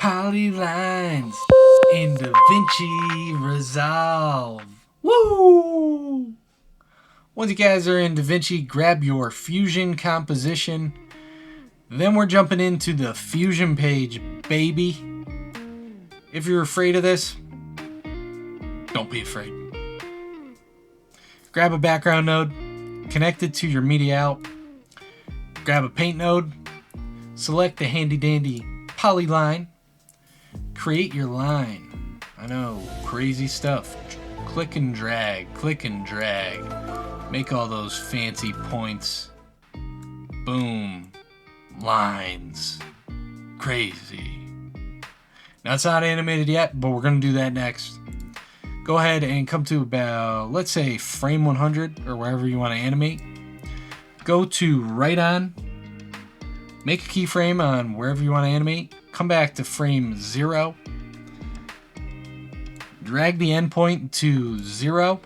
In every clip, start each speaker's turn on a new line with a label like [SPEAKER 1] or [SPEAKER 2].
[SPEAKER 1] polylines in Davinci Resolve. Woo! Once you guys are in Davinci, grab your fusion composition. Then we're jumping into the fusion page, baby. If you're afraid of this, don't be afraid. Grab a background node, connect it to your media out. Grab a paint node, select the handy dandy polyline, create your line. I know, crazy stuff. Click and drag, make all those fancy points. Boom, lines, crazy. Now it's not animated yet, but we're gonna do that next. Go ahead and come to about, let's say, frame 100 or wherever you want to animate. Go to right on, make a keyframe on wherever you want to animate. Come back to frame 0. Drag the endpoint to 0.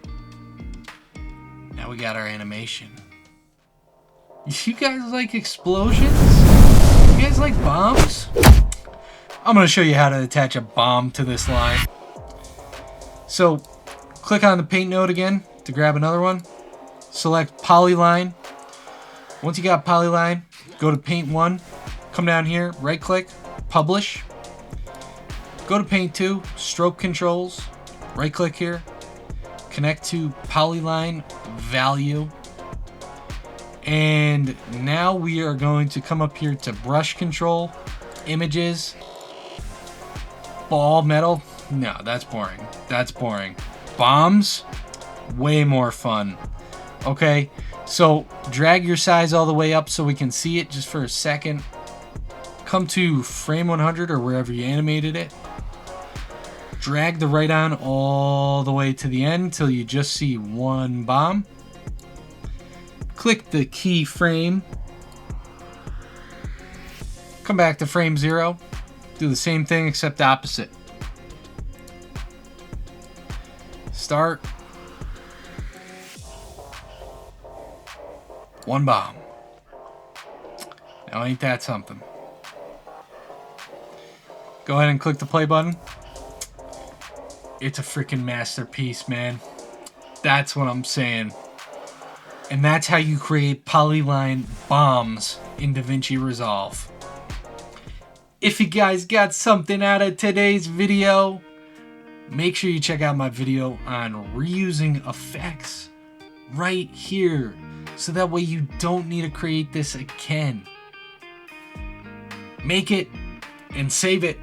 [SPEAKER 1] Now we got our animation. You guys like explosions? You guys like bombs? I'm going to show you how to attach a bomb to this line. So, click on the paint node again to grab another one. Select polyline. Once you got polyline, go to paint 1. Come down here, right click, publish. Go to paint 2, stroke controls. Right click here. Connect to polyline value. And now we are going to come up here to brush control, images, ball metal. No, that's boring. That's boring. Bombs, way more fun. Okay, so drag your size all the way up so we can see it just for a second. Come to frame 100 or wherever you animated it. Drag the right on all the way to the end till you just see one bomb. Click the keyframe. Come back to frame 0. Do the same thing except opposite. Start. One bomb. Now ain't that something? Go ahead and click the play button. It's a freaking masterpiece, man. That's what I'm saying. And that's how you create polyline bombs in Davinci Resolve. If you guys got something out of today's video, make sure you check out my video on reusing effects right here, so that way you don't need to create this again. Make it and save it.